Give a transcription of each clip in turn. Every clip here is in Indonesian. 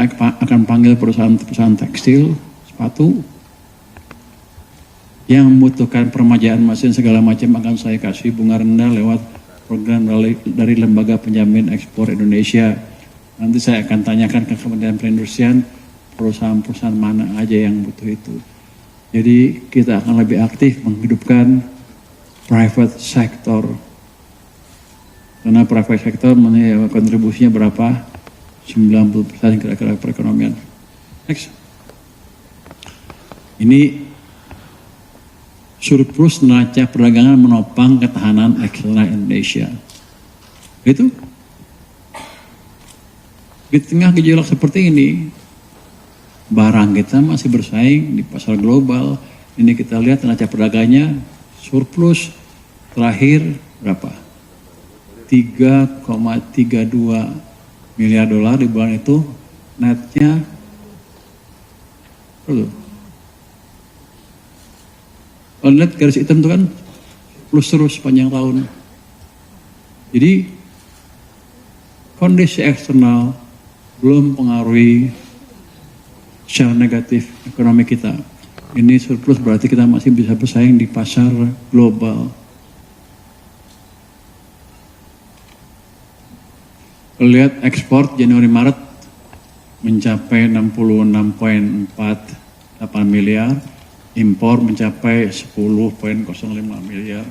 saya akan panggil perusahaan-perusahaan tekstil, sepatu, yang membutuhkan permajaan mesin segala macam akan saya kasih bunga rendah lewat program dari Lembaga Penjamin Ekspor Indonesia. Nanti saya akan tanyakan ke Kementerian Perindustrian perusahaan-perusahaan mana aja yang butuh itu. Jadi kita akan lebih aktif menghidupkan private sector. Karena private sector kontribusinya berapa? 90% kira-kira perekonomian. Next. Ini surplus neraca perdagangan menopang ketahanan eksternal Indonesia. Itu di tengah gejolak seperti ini, barang kita masih bersaing di pasar global. Ini kita lihat neraca perdagangnya surplus terakhir berapa? 3,32 miliar dolar di bulan itu, netnya kalau lihat garis hitam itu kan plus terus sepanjang tahun. Jadi kondisi eksternal belum mempengaruhi secara negatif ekonomi kita. Ini surplus berarti kita masih bisa bersaing di pasar global. Kalau lihat ekspor Januari Maret mencapai 66,48 miliar. Impor mencapai 10,05 miliar,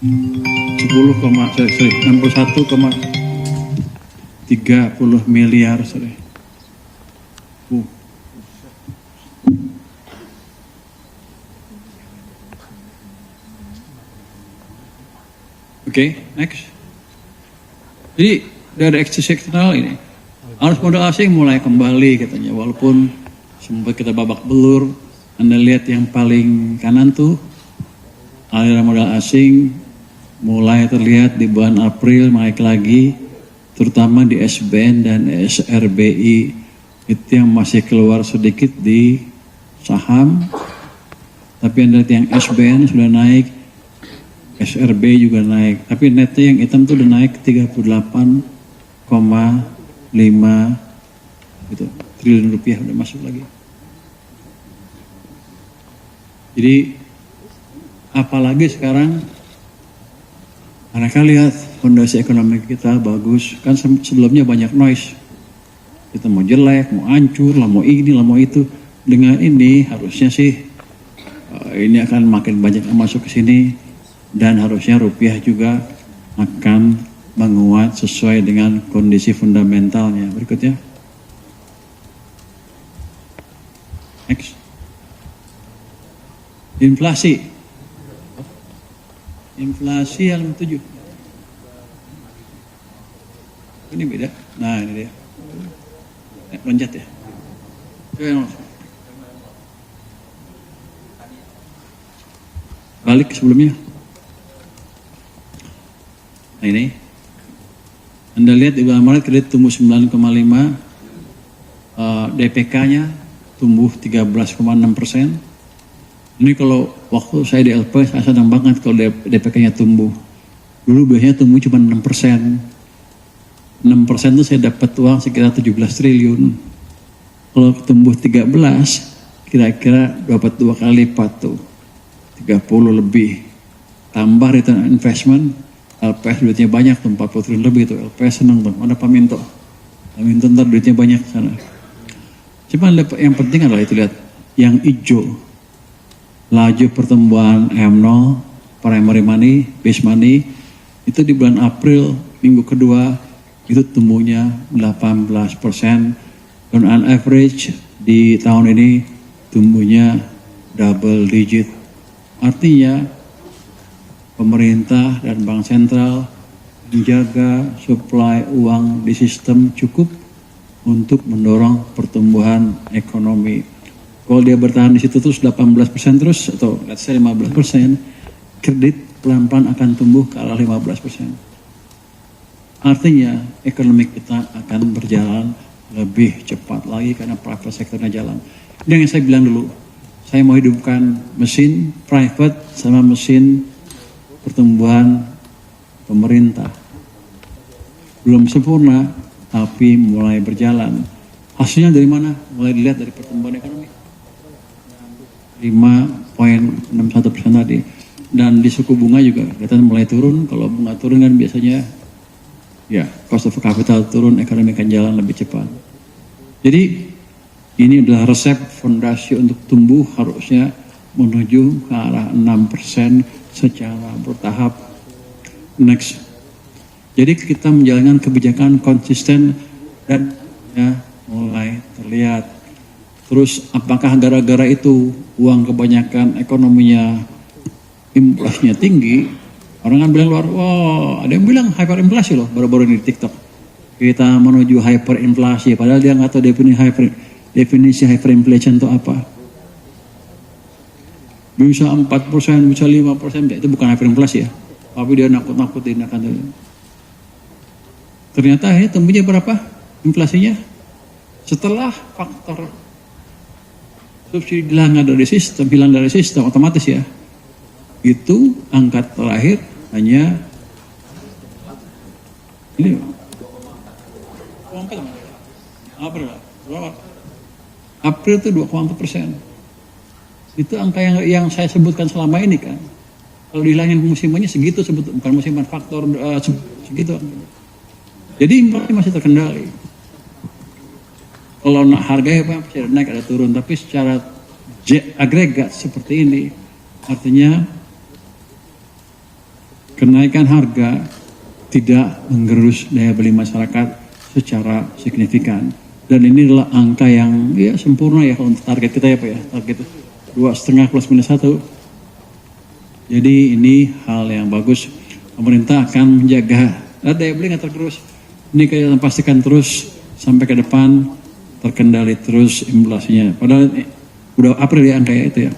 61,30 miliar. Oke, next. Jadi dari eksis eksternal ini, arus modal asing mulai kembali katanya, walaupun sempat kita babak belur. Anda lihat yang paling kanan tuh, aliran modal asing mulai terlihat di bulan April naik lagi, terutama di SBN dan SRBI. Itu yang masih keluar sedikit di saham, tapi Anda lihat yang SBN sudah naik, SRB juga naik, tapi netnya yang hitam tuh udah naik 38,5 gitu, triliun rupiah udah masuk lagi. Jadi apalagi sekarang mereka lihat fondasi ekonomi kita bagus, kan sebelumnya banyak noise, kita mau jelek, mau hancur, lah mau ini, lah mau itu. Dengan ini harusnya sih ini akan makin banyak yang masuk ke sini, dan harusnya rupiah juga akan menguat sesuai dengan kondisi fundamentalnya. Berikutnya, next. Inflasi yang 7. Ini beda. Nah ini dia. Loncat ya. Balik ke sebelumnya. Nah ini. Anda lihat di bulan Maret kredit tumbuh 9,5. DPK-nya tumbuh 13,6%. Ini kalau waktu saya di LP, saya senang banget kalau DPK-nya tumbuh. Dulu biasanya tumbuh cuma 6%. 6% itu saya dapat uang sekitar 17 triliun. Kalau tumbuh 13, kira-kira dapat 2 kali lipat tuh. 30 lebih. Tambah return on investment, LPS duitnya banyak tuh, 40 triliun lebih tuh. LPS senang tuh, mana Pak Minto? Pak Minto ntar duitnya banyak sana. Cuma yang penting adalah itu, lihat. Yang hijau. Laju pertumbuhan M0, primary money, base money, itu di bulan April, minggu kedua, itu tumbuhnya 18%. Dan on average di tahun ini tumbuhnya double digit. Artinya, pemerintah dan bank sentral menjaga supply uang di sistem cukup untuk mendorong pertumbuhan ekonomi. Kalau dia bertahan di situ terus 18% terus atau let's say 15%, kredit pelan-pelan akan tumbuh ke arah 15%. Artinya ekonomi kita akan berjalan lebih cepat lagi karena private sectornya jalan. Ini yang saya bilang dulu, saya mau hidupkan mesin private sama mesin pertumbuhan pemerintah. Belum sempurna, tapi mulai berjalan. Hasilnya dari mana? Mulai dilihat dari pertumbuhan ekonomi. 5,61% tadi. Dan di suku bunga juga kelihatan mulai turun. Kalau bunga turun kan biasanya ya cost of capital turun, ekonomi akan jalan lebih cepat. Jadi ini adalah resep fondasi untuk tumbuh harusnya menuju ke arah 6% secara bertahap. Next. Jadi kita menjalankan kebijakan konsisten dan ya, mulai terlihat. Terus apakah gara-gara itu uang kebanyakan ekonominya inflasinya tinggi? Orang kan bilang luar, wah ada yang bilang hyperinflasi loh baru-baru ini di TikTok. Kita menuju hyperinflasi, padahal dia nggak tahu definisi hyperinflation itu apa. Bisa 4%, bisa 5%, itu bukan hyperinflasi ya. Tapi dia nakut-nakutin akan itu. Ternyata ini tumbuhnya berapa inflasinya? Setelah faktor subsidi hilang dari sistem, otomatis ya. Itu angka terakhir hanya ini April itu 2,4%. Itu angka yang saya sebutkan selama ini kan. Kalau dihilangin musimannya segitu, bukan musiman, faktor segitu. Jadi inflasi masih terkendali. Kalau harganya pasti ada naik ada turun, tapi secara agregat seperti ini artinya kenaikan harga tidak menggerus daya beli masyarakat secara signifikan. Dan ini adalah angka yang ya sempurna ya untuk target kita ya Pak ya. Target 2,5 plus minus 1. Jadi ini hal yang bagus. Pemerintah akan menjaga daya beli nggak tergerus. Ini kita pastikan terus sampai ke depan terkendali terus inflasinya. Padahal udah April ya angkanya itu ya.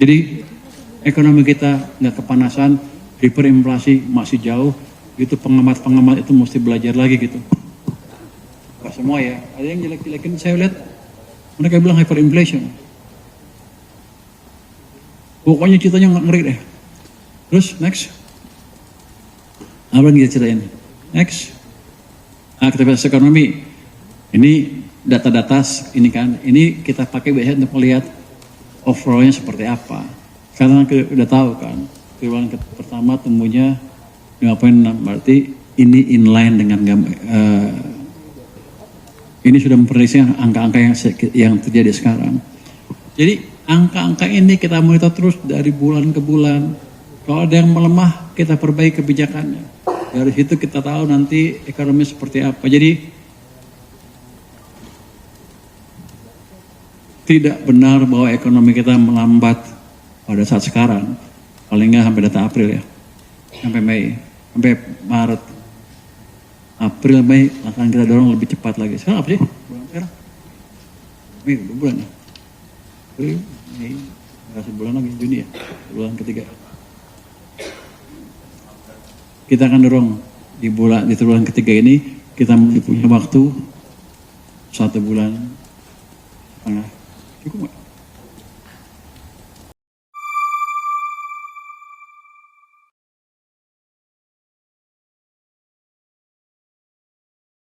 Jadi ekonomi kita nggak kepanasan, hiperinflasi masih jauh. Itu pengamat-pengamat itu mesti belajar lagi gitu. Gak semua ya, ada yang jelek-jelekin saya lihat mereka bilang hyperinflation. Pokoknya ceritanya nggak ngeri deh. Terus next, apa yang kita ceritain? Next, aktivitas ekonomi. Ini data-data ini kan, ini kita pakai biasanya untuk melihat overallnya seperti apa. Karena kita udah tahu kan, triwulan pertama tumbuhnya 5,6, berarti ini inline dengan ini sudah memprediksi angka-angka yang terjadi sekarang. Jadi angka-angka ini kita monitor terus dari bulan ke bulan. Kalau ada yang melemah, kita perbaiki kebijakannya. Dari situ kita tahu nanti ekonomi seperti apa. Jadi tidak benar bahwa ekonomi kita melambat pada saat sekarang. Paling nggak sampai data April ya. Sampai Mei, sampai Maret. April, Mei akan kita dorong lebih cepat lagi. Sekarang apa sih? Bulan sekarang? Mei, 2 bulan ya? April, Mei, sebulan lagi, Juni ya? Bulan ketiga. Kita akan dorong di triwulan ketiga ini, kita punya waktu 1 bulan setengah. Cukup nggak?